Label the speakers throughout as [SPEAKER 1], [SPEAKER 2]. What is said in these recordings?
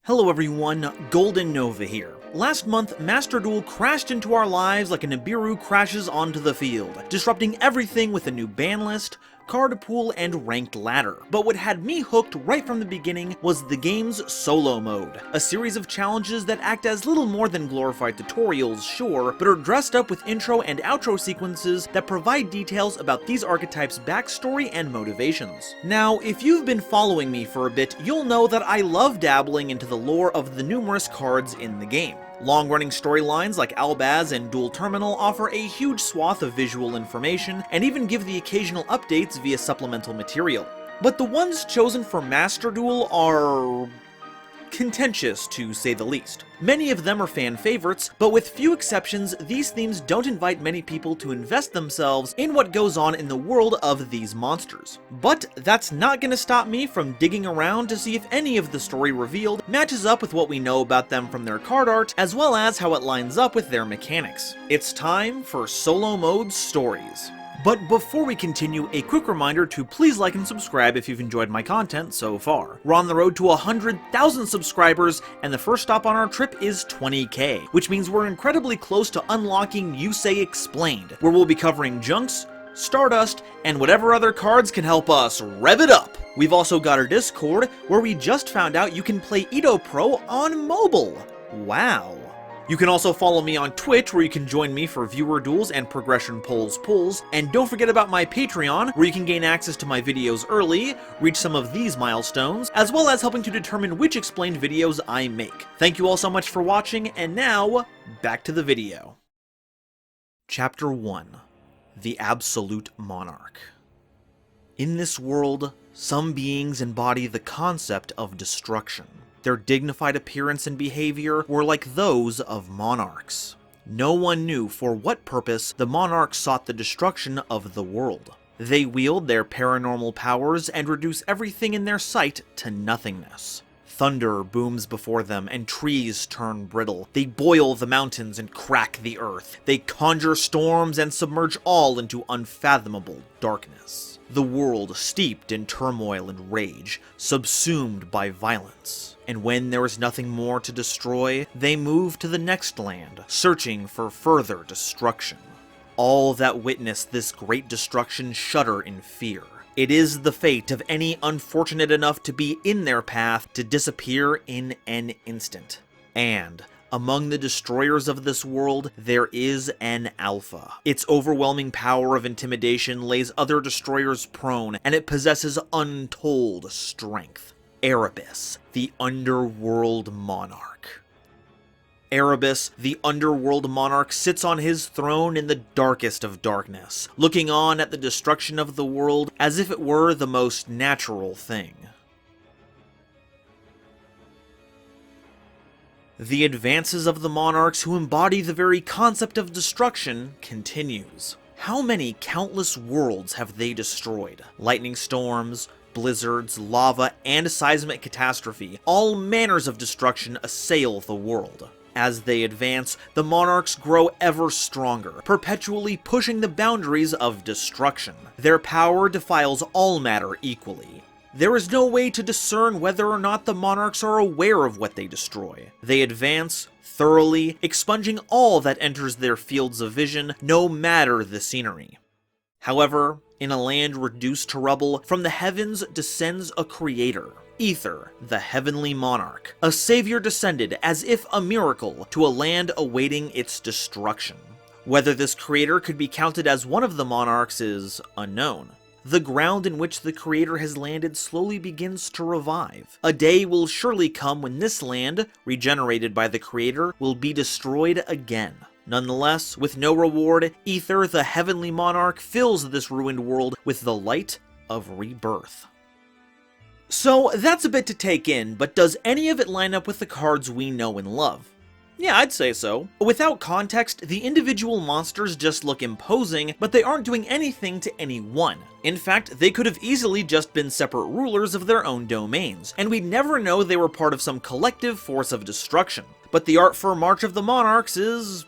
[SPEAKER 1] Hello everyone, GoldenNova here. Last month, Master Duel crashed into our lives like a Nibiru crashes onto the field, disrupting everything with a new ban list, card pool, and ranked ladder. But what had me hooked right from the beginning was the game's solo mode, a series of challenges that act as little more than glorified tutorials, sure, but are dressed up with intro and outro sequences that provide details about these archetypes' backstory and motivations. Now, if you've been following me for a bit, you'll know that I love dabbling into the lore of the numerous cards in the game. Long-running storylines like Albaz and Duel Terminal offer a huge swath of visual information, and even give the occasional updates via supplemental material. But the ones chosen for Master Duel are contentious, to say the least. Many of them are fan favorites, but with few exceptions, these themes don't invite many people to invest themselves in what goes on in the world of these monsters. But that's not gonna stop me from digging around to see if any of the story revealed matches up with what we know about them from their card art, as well as how it lines up with their mechanics. It's time for Solo Mode Stories. But before we continue, a quick reminder to please like and subscribe if you've enjoyed my content so far. We're on the road to 100,000 subscribers, and the first stop on our trip is 20k, which means we're incredibly close to unlocking You Say Explained, where we'll be covering Junks, Stardust, and whatever other cards can help us rev it up. We've also got our Discord, where we just found out you can play Edo Pro on mobile. Wow. You can also follow me on Twitch, where you can join me for viewer duels and progression pulls, and don't forget about my Patreon, where you can gain access to my videos early, reach some of these milestones, as well as helping to determine which explained videos I make. Thank you all so much for watching, and now, back to the video. Chapter 1. The Absolute Monarch. In this world, some beings embody the concept of destruction. Their dignified appearance and behavior were like those of monarchs. No one knew for what purpose the monarchs sought the destruction of the world. They wield their paranormal powers and reduce everything in their sight to nothingness. Thunder booms before them and trees turn brittle. They boil the mountains and crack the earth. They conjure storms and submerge all into unfathomable darkness. The world steeped in turmoil and rage, subsumed by violence. And when there is nothing more to destroy, they move to the next land, searching for further destruction. All that witness this great destruction shudder in fear. It is the fate of any unfortunate enough to be in their path to disappear in an instant. And among the destroyers of this world, there is an Alpha. Its overwhelming power of intimidation lays other destroyers prone, and it possesses untold strength. Erebus, the Underworld Monarch. Erebus, the Underworld Monarch, sits on his throne in the darkest of darkness, looking on at the destruction of the world as if it were the most natural thing. The advances of the monarchs who embody the very concept of destruction continues. How many countless worlds have they destroyed? Lightning storms, blizzards, lava, and seismic catastrophe, all manners of destruction assail the world. As they advance, the monarchs grow ever stronger, perpetually pushing the boundaries of destruction. Their power defiles all matter equally. There is no way to discern whether or not the monarchs are aware of what they destroy. They advance thoroughly, expunging all that enters their fields of vision, no matter the scenery. However, in a land reduced to rubble, from the heavens descends a creator, Aether, the Heavenly Monarch. A savior descended, as if a miracle, to a land awaiting its destruction. Whether this creator could be counted as one of the monarchs is unknown. The ground in which the creator has landed slowly begins to revive. A day will surely come when this land, regenerated by the creator, will be destroyed again. Nonetheless, with no reward, Aether, the Heavenly Monarch, fills this ruined world with the light of rebirth. So that's a bit to take in, but does any of it line up with the cards we know and love? Yeah, I'd say so. Without context, the individual monsters just look imposing, but they aren't doing anything to anyone. In fact, they could have easily just been separate rulers of their own domains, and we'd never know they were part of some collective force of destruction. But the art for March of the Monarchs is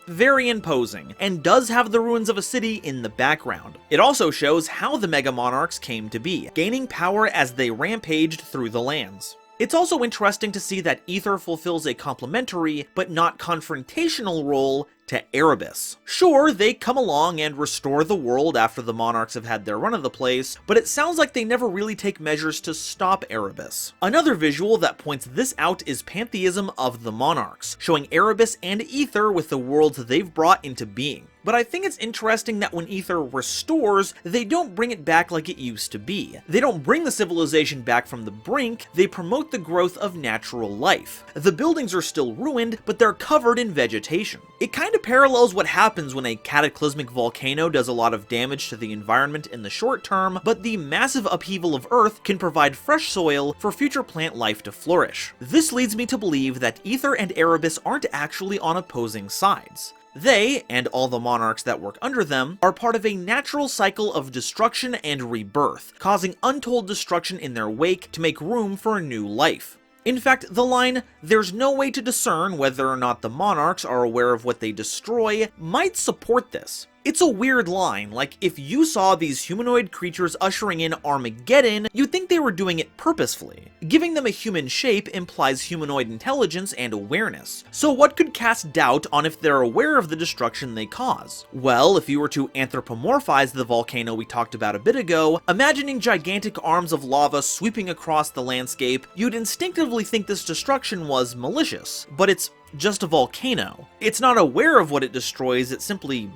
[SPEAKER 1] very imposing, and does have the ruins of a city in the background. It also shows how the Mega Monarchs came to be, gaining power as they rampaged through the lands. It's also interesting to see that Aether fulfills a complementary, but not confrontational role to Erebus. Sure, they come along and restore the world after the Monarchs have had their run of the place, but it sounds like they never really take measures to stop Erebus. Another visual that points this out is Pantheism of the Monarchs, showing Erebus and Aether with the worlds they've brought into being. But I think it's interesting that when Aether restores, they don't bring it back like it used to be. They don't bring the civilization back from the brink, they promote the growth of natural life. The buildings are still ruined, but they're covered in vegetation. It kind of parallels what happens when a cataclysmic volcano does a lot of damage to the environment in the short term, but the massive upheaval of Earth can provide fresh soil for future plant life to flourish. This leads me to believe that Aether and Erebus aren't actually on opposing sides. They, and all the monarchs that work under them, are part of a natural cycle of destruction and rebirth, causing untold destruction in their wake to make room for a new life. In fact, the line, "there's no way to discern whether or not the monarchs are aware of what they destroy," might support this. It's a weird line, like if you saw these humanoid creatures ushering in Armageddon, you'd think they were doing it purposefully. Giving them a human shape implies humanoid intelligence and awareness. So what could cast doubt on if they're aware of the destruction they cause? Well, if you were to anthropomorphize the volcano we talked about a bit ago, imagining gigantic arms of lava sweeping across the landscape, you'd instinctively think this destruction was malicious. But it's just a volcano. It's not aware of what it destroys, it simply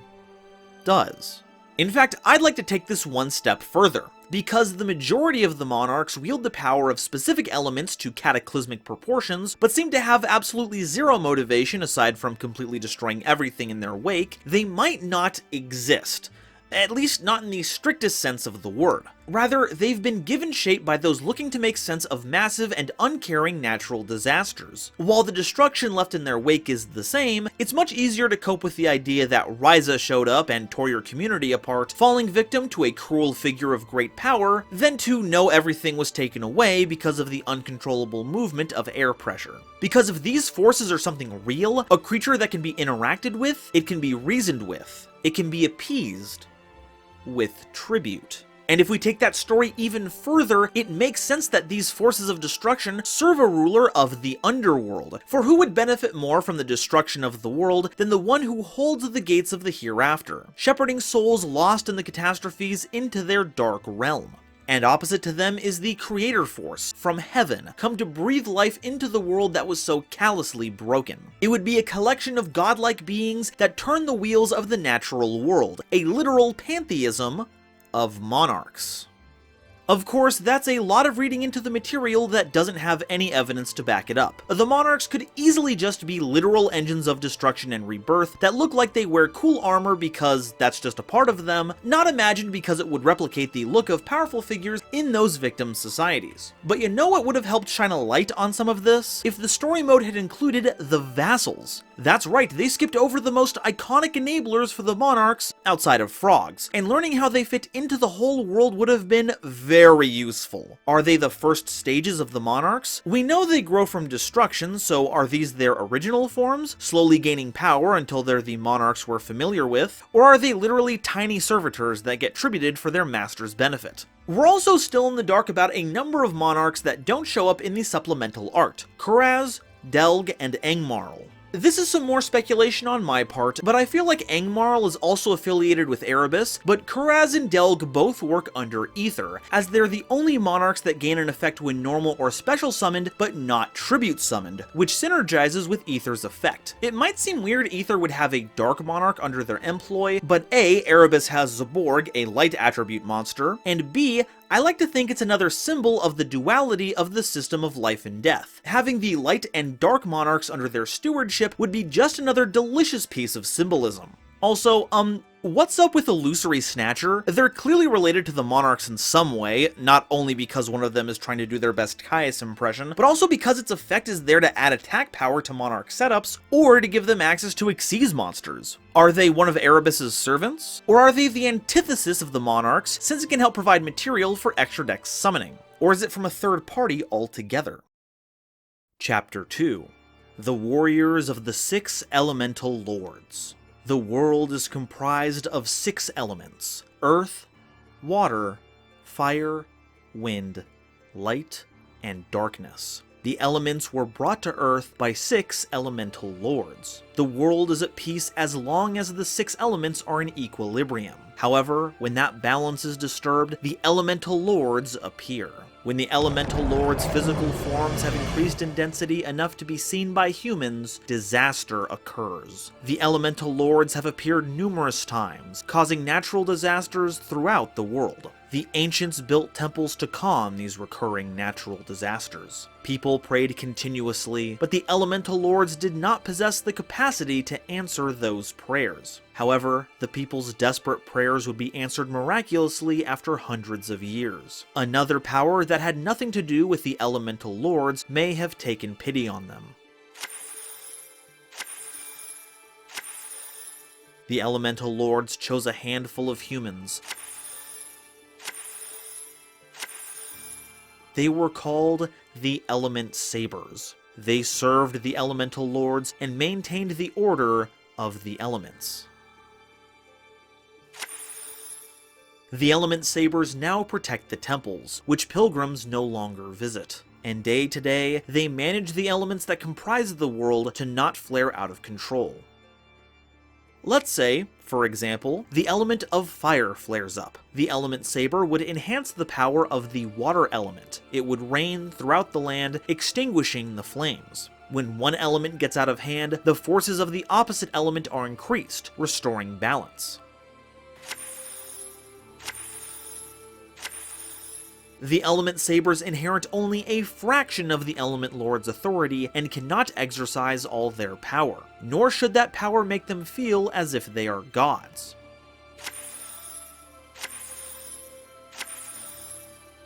[SPEAKER 1] does. In fact, I'd like to take this one step further. Because the majority of the monarchs wield the power of specific elements to cataclysmic proportions, but seem to have absolutely zero motivation aside from completely destroying everything in their wake, they might not exist. At least not in the strictest sense of the word. Rather, they've been given shape by those looking to make sense of massive and uncaring natural disasters. While the destruction left in their wake is the same, it's much easier to cope with the idea that Ryza showed up and tore your community apart, falling victim to a cruel figure of great power, than to know everything was taken away because of the uncontrollable movement of air pressure. Because if these forces are something real, a creature that can be interacted with, it can be reasoned with, it can be appeased with tribute. And if we take that story even further, it makes sense that these forces of destruction serve a ruler of the underworld. For who would benefit more from the destruction of the world than the one who holds the gates of the hereafter, shepherding souls lost in the catastrophes into their dark realm? And opposite to them is the creator force, from heaven, come to breathe life into the world that was so callously broken. It would be a collection of godlike beings that turn the wheels of the natural world, a literal pantheism of monarchs. Of course, that's a lot of reading into the material that doesn't have any evidence to back it up. The monarchs could easily just be literal engines of destruction and rebirth that look like they wear cool armor because that's just a part of them, not imagined because it would replicate the look of powerful figures in those victim societies. But you know what would have helped shine a light on some of this? If the story mode had included the vassals. That's right, they skipped over the most iconic enablers for the monarchs outside of frogs, and learning how they fit into the whole world would have been very useful. Are they the first stages of the monarchs? We know they grow from destruction, so are these their original forms, slowly gaining power until they're the monarchs we're familiar with, or are they literally tiny servitors that get tributed for their master's benefit? We're also still in the dark about a number of monarchs that don't show up in the supplemental art: Kuraz, Delg, and Angmarl. This is some more speculation on my part, but I feel like Angmarl is also affiliated with Erebus, but Kuraz and Delg both work under Aether, as they're the only monarchs that gain an effect when normal or special summoned, but not tribute summoned, which synergizes with Aether's effect. It might seem weird Aether would have a dark monarch under their employ, but A, Erebus has Zaborg, a light attribute monster, and B, I like to think it's another symbol of the duality of the system of life and death. Having the light and dark monarchs under their stewardship would be just another delicious piece of symbolism. Also, what's up with Illusory Snatcher? They're clearly related to the monarchs in some way, not only because one of them is trying to do their best Caius impression, but also because its effect is there to add attack power to monarch setups, or to give them access to Xyz monsters. Are they one of Erebus's servants? Or are they the antithesis of the monarchs, since it can help provide material for extra dex summoning? Or is it from a third party altogether? Chapter 2. The Warriors of the 6 Elemental Lords. The world is comprised of 6 elements: earth, water, fire, wind, light, and darkness. The elements were brought to Earth by 6 elemental lords. The world is at peace as long as the 6 elements are in equilibrium. However, when that balance is disturbed, the elemental lords appear. When the elemental lords' physical forms have increased in density enough to be seen by humans, disaster occurs. The elemental lords have appeared numerous times, causing natural disasters throughout the world. The ancients built temples to calm these recurring natural disasters. People prayed continuously, but the elemental lords did not possess the capacity to answer those prayers. However, the people's desperate prayers would be answered miraculously after hundreds of years. Another power that had nothing to do with the elemental lords may have taken pity on them. The elemental lords chose a handful of humans. They were called the Elementsabers. They served the elemental lords and maintained the order of the elements. The Elementsabers now protect the temples, which pilgrims no longer visit. And day to day, they manage the elements that comprise the world to not flare out of control. Let's say, for example, the element of fire flares up. The Elementsaber would enhance the power of the water element. It would rain throughout the land, extinguishing the flames. When one element gets out of hand, the forces of the opposite element are increased, restoring balance. The Elementsabers inherit only a fraction of the Element Lord's authority and cannot exercise all their power, nor should that power make them feel as if they are gods.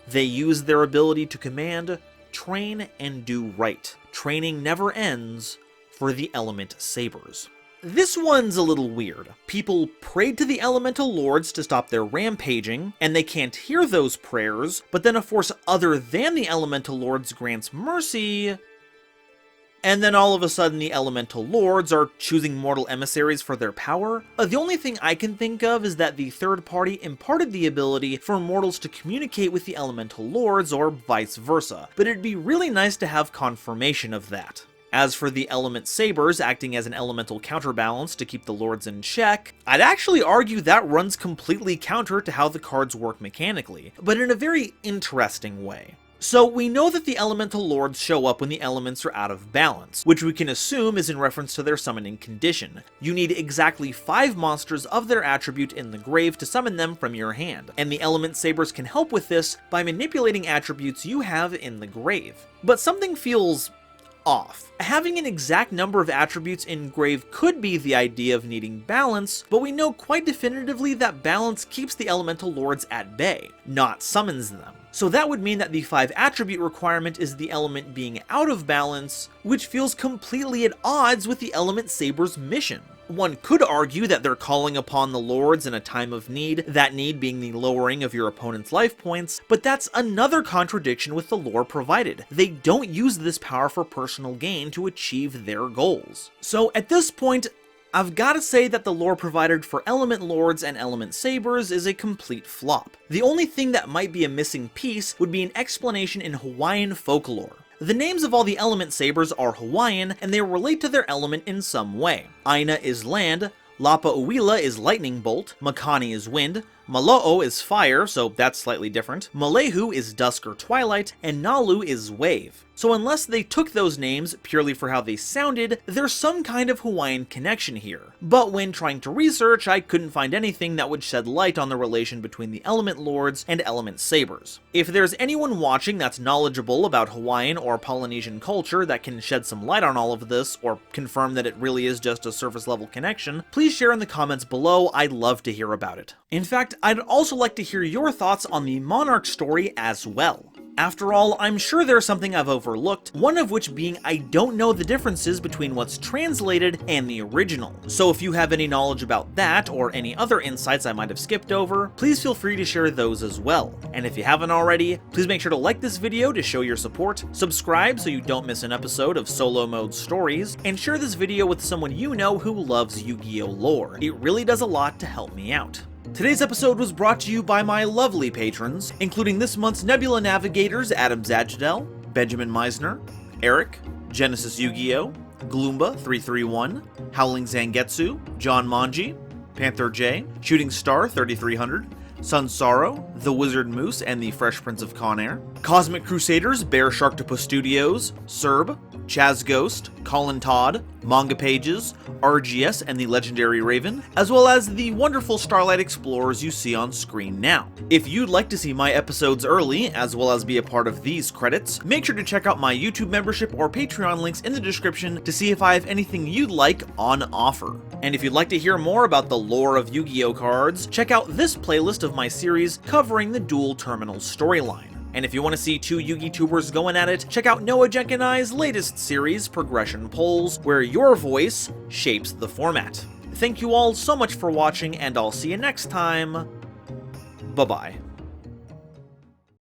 [SPEAKER 1] They use their ability to command, train, and do right. Training never ends for the Elementsabers. This one's a little weird. People prayed to the elemental lords to stop their rampaging, and they can't hear those prayers, but then a force other than the elemental lords grants mercy, and then all of a sudden the elemental lords are choosing mortal emissaries for their power? The only thing I can think of is that the third party imparted the ability for mortals to communicate with the elemental lords, or vice versa, but it'd be really nice to have confirmation of that. As for the Elementsabers acting as an elemental counterbalance to keep the lords in check, I'd actually argue that runs completely counter to how the cards work mechanically, but in a very interesting way. So we know that the elemental lords show up when the elements are out of balance, which we can assume is in reference to their summoning condition. You need exactly 5 monsters of their attribute in the grave to summon them from your hand, and the Elementsabers can help with this by manipulating attributes you have in the grave. But something feels off. Having an exact number of attributes in grave could be the idea of needing balance, but we know quite definitively that balance keeps the elemental lords at bay, not summons them. So that would mean that the 5 attribute requirement is the element being out of balance, which feels completely at odds with the Elementsaber's mission. One could argue that they're calling upon the lords in a time of need, that need being the lowering of your opponent's life points, but that's another contradiction with the lore provided. They don't use this power for personal gain to achieve their goals. So at this point, I've gotta say that the lore provided for Element Lords and Elementsabers is a complete flop. The only thing that might be a missing piece would be an explanation in Hawaiian folklore. The names of all the Elementsabers are Hawaiian, and they relate to their element in some way. Aina is land, Lapa'uila is lightning bolt, Makani is wind, Malo'o is fire, so that's slightly different, Malehu is dusk or twilight, and Nalu is wave. So unless they took those names purely for how they sounded, there's some kind of Hawaiian connection here. But when trying to research, I couldn't find anything that would shed light on the relation between the Element Lords and Elementsabers. If there's anyone watching that's knowledgeable about Hawaiian or Polynesian culture that can shed some light on all of this, or confirm that it really is just a surface level connection, please share in the comments below. I'd love to hear about it. In fact, I'd also like to hear your thoughts on the Monarch story as well. After all, I'm sure there's something I've overlooked, one of which being I don't know the differences between what's translated and the original. So if you have any knowledge about that, or any other insights I might have skipped over, please feel free to share those as well. And if you haven't already, please make sure to like this video to show your support, subscribe so you don't miss an episode of Solo Mode Stories, and share this video with someone you know who loves Yu-Gi-Oh! Lore. It really does a lot to help me out. Today's episode was brought to you by my lovely patrons, including this month's Nebula Navigators Adam Zagidel, Benjamin Meisner, Eric, Genesis Yu-Gi-Oh!, Gloomba331, Howling Zangetsu, John Manji, Panther J, Shooting Star 3300, Sun Sorrow, The Wizard Moose and the Fresh Prince of Conair, Cosmic Crusaders, Bear Sharktopus Studios, Serb, Chaz Ghost, Colin Todd, Manga Pages, RGS and the Legendary Raven, as well as the wonderful Starlight Explorers you see on screen now. If you'd like to see my episodes early, as well as be a part of these credits, make sure to check out my YouTube membership or Patreon links in the description to see if I have anything you'd like on offer. And if you'd like to hear more about the lore of Yu-Gi-Oh cards, check out this playlist of my series covering the Duel Terminal storyline. And if you want to see two Yu-Gi tubers going at it, check out Noah Jenk and I's latest series, Progression Polls, where your voice shapes the format. Thank you all so much for watching, and I'll see you next time. Bye-bye.